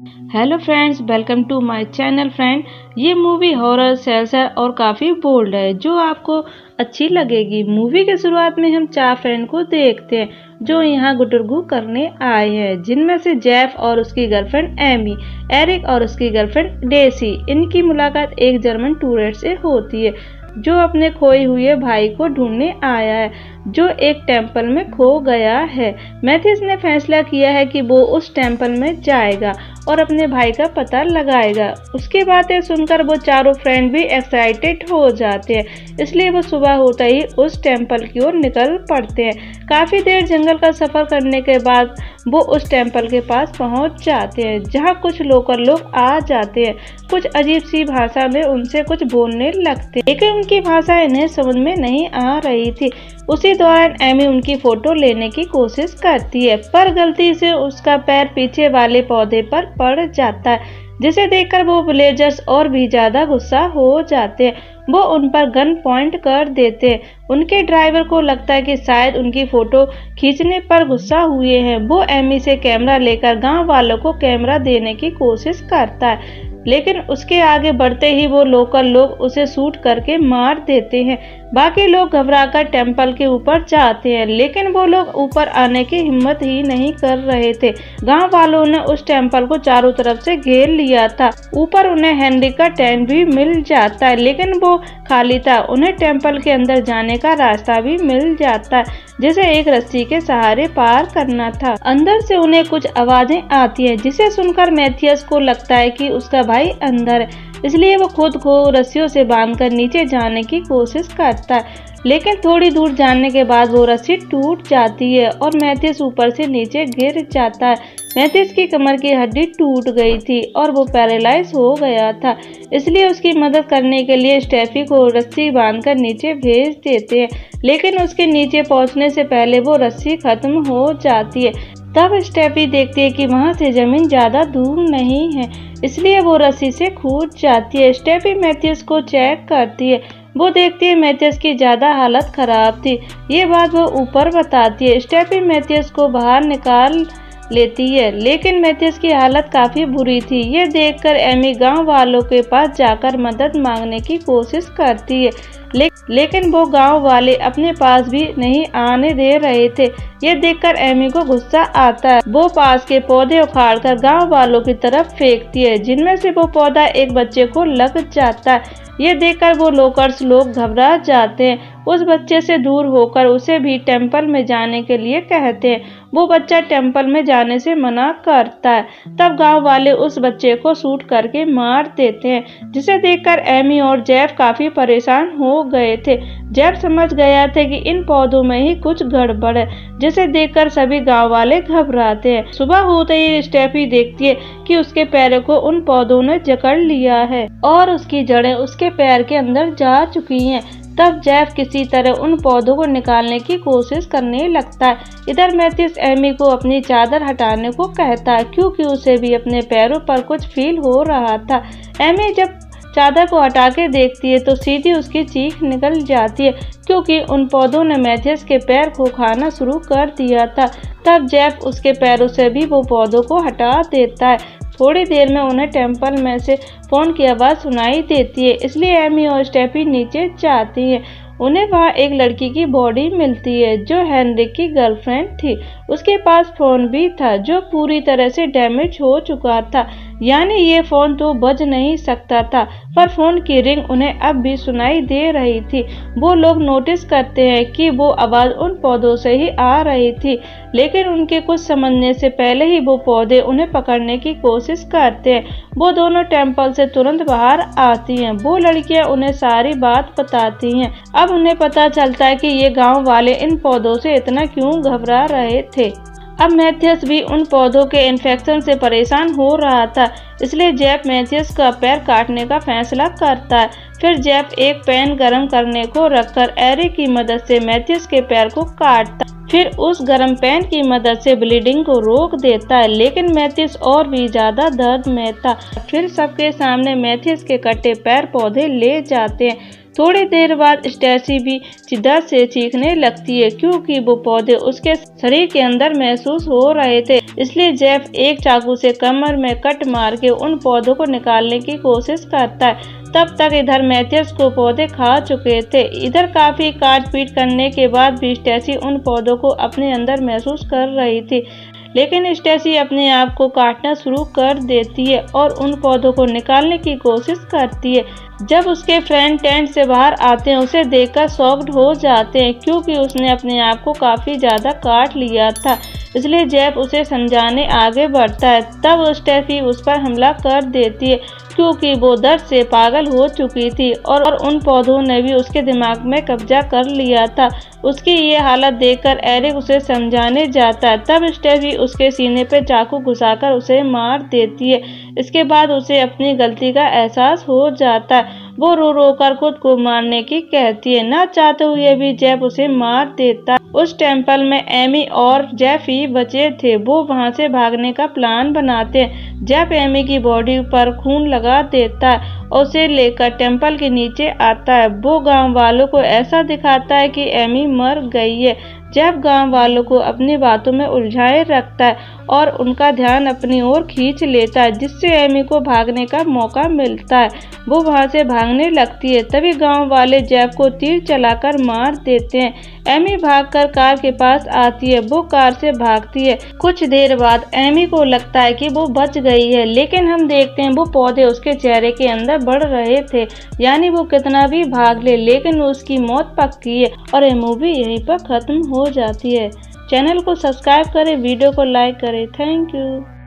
Hello friends, welcome to my channel. Friend, ये movie horror cells है और काफ़ी बोल्ड है जो आपको अच्छी लगेगी। मूवी के शुरुआत में हम 4 फ्रेंड को देखते हैं जो यहाँ गुटरगू करने आए हैं, जिनमें से जेफ और उसकी गर्लफ्रेंड एमी, एरिक और उसकी गर्लफ्रेंड डेसी। इनकी मुलाकात एक जर्मन टूरिस्ट से होती है जो अपने खोए हुए भाई को ढूंढने आया है जो एक टेंपल में खो गया है। मैथ्यूस ने फैसला किया है कि वो उस टेंपल में जाएगा और अपने भाई का पता लगाएगा। उसकी बातें सुनकर वो चारों फ्रेंड भी एक्साइटेड हो जाते हैं, इसलिए वो सुबह होते ही उस टेंपल की ओर निकल पड़ते हैं। काफ़ी देर जंगल का सफ़र करने के बाद वो उस टेंपल के पास पहुंच जाते हैं, जहां कुछ लोकल लोग आ जाते हैं। कुछ अजीब सी भाषा में उनसे कुछ बोलने लगते, लेकिन उनकी भाषा इन्हें समझ में नहीं आ रही थी। उसी दौरान एमी उनकी फोटो लेने की कोशिश करती है, पर गलती से उसका पैर पीछे वाले पौधे पर पड़ जाता है, जिसे देखकर वो विलेजर्स और भी ज्यादा गुस्सा हो जाते हैं। वो उन पर गन पॉइंट कर देते हैं। उनके ड्राइवर को लगता है कि शायद उनकी फोटो खींचने पर गुस्सा हुए हैं। वो एमी से कैमरा लेकर गांव वालों को कैमरा देने की कोशिश करता है, लेकिन उसके आगे बढ़ते ही वो लोकल लोग उसे शूट करके मार देते हैं। बाकी लोग घबराकर टेंपल के ऊपर जाते हैं, लेकिन वो लोग ऊपर आने की हिम्मत ही नहीं कर रहे थे। गांव वालों ने उस टेंपल को चारों तरफ से घेर लिया था। ऊपर उन्हें हेनरी का टेंट भी मिल जाता है, लेकिन वो खाली था। उन्हें टेंपल के अंदर जाने का रास्ता भी मिल जाता है, जिसे एक रस्सी के सहारे पार करना था। अंदर से उन्हें कुछ आवाजें आती है, जिसे सुनकर मैथियस को लगता है कि उसका भाई अंदर है, इसलिए वो खुद को रस्सियों से बांधकर नीचे जाने की कोशिश करता है। लेकिन थोड़ी दूर जाने के बाद वो रस्सी टूट जाती है और मैथियस ऊपर से नीचे गिर जाता है। मैथियस की कमर की हड्डी टूट गई थी और वो पैरालाइज हो गया था, इसलिए उसकी मदद करने के लिए स्टेफी को रस्सी बांधकर नीचे भेज देते हैं, लेकिन उसके नीचे पहुंचने से पहले वो रस्सी खत्म हो जाती है। तब स्टेफी देखती है कि वहां से जमीन ज्यादा दूर नहीं है, इसलिए वो रस्सी से कूद जाती है। स्टेफी मैथियस को चेक करती है। वो देखती है मैथियस की ज्यादा हालत खराब थी। ये बात वो ऊपर बताती है। स्टेफी मैथियस को बाहर निकाल लेती है, लेकिन मैथियस की हालत काफी बुरी थी। ये देखकर एमी गांव वालों के पास जाकर मदद मांगने की कोशिश करती है, लेकिन वो गांव वाले अपने पास भी नहीं आने दे रहे थे। ये देखकर एमी को गुस्सा आता है। वो पास के पौधे उखाड़कर गांव वालों की तरफ फेंकती है, जिनमें से वो पौधा एक बच्चे को लग जाता है। ये देखकर वो लोकल्स लोग घबरा जाते हैं। उस बच्चे से दूर होकर उसे भी टेंपल में जाने के लिए कहते हैं। वो बच्चा टेंपल में जाने से मना करता है। तब गांव वाले उस बच्चे को शूट करके मार देते हैं, जिसे देखकर एमी और जेफ काफी परेशान हो गए थे। जेफ समझ गया था कि इन पौधों में ही कुछ गड़बड़ है, जिसे देखकर सभी गांव वाले घबराते हैं। सुबह होते ही स्टेफी देखती है कि उसके पैरों को उन पौधों ने जकड़ लिया है और उसकी जड़ें उसके पैर के अंदर जा चुकी हैं। तब जेफ किसी तरह उन पौधों को निकालने की कोशिश करने लगता है। इधर मैथियस एमी को अपनी चादर हटाने को कहता है, क्योंकि उसे भी अपने पैरों पर कुछ फील हो रहा था। एमी जब चादर को हटा के देखती है तो सीधी उसकी चीख निकल जाती है, क्योंकि उन पौधों ने मैथियस के पैर को खाना शुरू कर दिया था। तब जेफ उसके पैरों से भी वो पौधों को हटा देता है। थोड़ी देर में उन्हें टेंपल में से फोन की आवाज़ सुनाई देती है, इसलिए एमी और स्टेफी नीचे जाती हैं। उन्हें वहाँ एक लड़की की बॉडी मिलती है जो हेनरी की गर्लफ्रेंड थी। उसके पास फोन भी था जो पूरी तरह से डैमेज हो चुका था, यानी ये फोन तो बज नहीं सकता था, पर फोन की रिंग उन्हें अब भी सुनाई दे रही थी। वो लोग नोटिस करते हैं कि वो आवाज़ उन पौधों से ही आ रही थी, लेकिन उनके कुछ समझने से पहले ही वो पौधे उन्हें पकड़ने की कोशिश करते हैं। वो दोनों टेंपल से तुरंत बाहर आती हैं। वो लड़कियां उन्हें सारी बात बताती हैं। अब उन्हें पता चलता है कि ये गांव वाले इन पौधों से इतना क्यों घबरा रहे थे। अब मैथियस भी उन पौधों के इन्फेक्शन से परेशान हो रहा था, इसलिए जेफ मैथियस का पैर काटने का फैसला करता है। फिर जेफ एक पैन गर्म करने को रखकर एरिक की मदद से मैथियस के पैर को काटता, फिर उस गर्म पैन की मदद से ब्लीडिंग को रोक देता है, लेकिन मैथियस और भी ज्यादा दर्द में था। फिर सबके सामने मैथियस के कटे पैर पौधे ले जाते हैं। थोड़ी देर बाद स्टेसी भी शिद्दत से चीखने लगती है क्योंकि वो पौधे उसके शरीर के अंदर महसूस हो रहे थे। इसलिए जेफ एक चाकू से कमर में कट मार के उन पौधों को निकालने की कोशिश करता है। तब तक इधर मैथियस को पौधे खा चुके थे। इधर काफी काट पीट करने के बाद भी स्टेसी उन पौधों को अपने अंदर महसूस कर रही थी, लेकिन स्टेसी अपने आप को काटना शुरू कर देती है और उन पौधों को निकालने की कोशिश करती है। जब उसके फ्रेंड टेंट से बाहर आते हैं उसे देखकर शॉक्ड हो जाते हैं क्योंकि उसने अपने आप को काफी ज्यादा काट लिया था। इसलिए जेफ उसे समझाने आगे बढ़ता है। तब स्टेफी उस पर हमला कर देती है क्योंकि वो दर्द से पागल हो चुकी थी और उन पौधों ने भी उसके दिमाग में कब्जा कर लिया था। उसकी ये हालत देखकर एरिक उसे समझाने जाता है। तब स्टेफी उसके सीने पे चाकू घुसाकर उसे मार देती है। इसके बाद उसे अपनी गलती का एहसास हो जाता है। वो रो रो कर खुद को मारने की कहती है। ना चाहते हुए भी जेफ उसे मार देता है। उस टेम्पल में एमी और जेफ ही बचे थे। वो वहां से भागने का प्लान बनाते हैं। जेफ एमी की बॉडी पर खून लगा देता है और उसे लेकर टेम्पल के नीचे आता है। वो गांव वालों को ऐसा दिखाता है कि एमी मर गई है। जेफ गांव वालों को अपनी बातों में उलझाए रखता है और उनका ध्यान अपनी ओर खींच लेता है, जिससे एमी को भागने का मौका मिलता है। वो वहां से भागने लगती है। तभी गांव वाले जेफ को तीर चलाकर मार देते हैं। एमी भागकर कार के पास आती है। वो कार से भागती है। कुछ देर बाद एमी को लगता है कि वो बच गई है, लेकिन हम देखते हैं वो पौधे उसके चेहरे के अंदर बढ़ रहे थे। यानी वो कितना भी भाग ले लेकिन उसकी मौत पक्की है और ये मूवी यहीं पर खत्म हो जाती है। चैनल को सब्सक्राइब करें, वीडियो को लाइक करें। Thank you.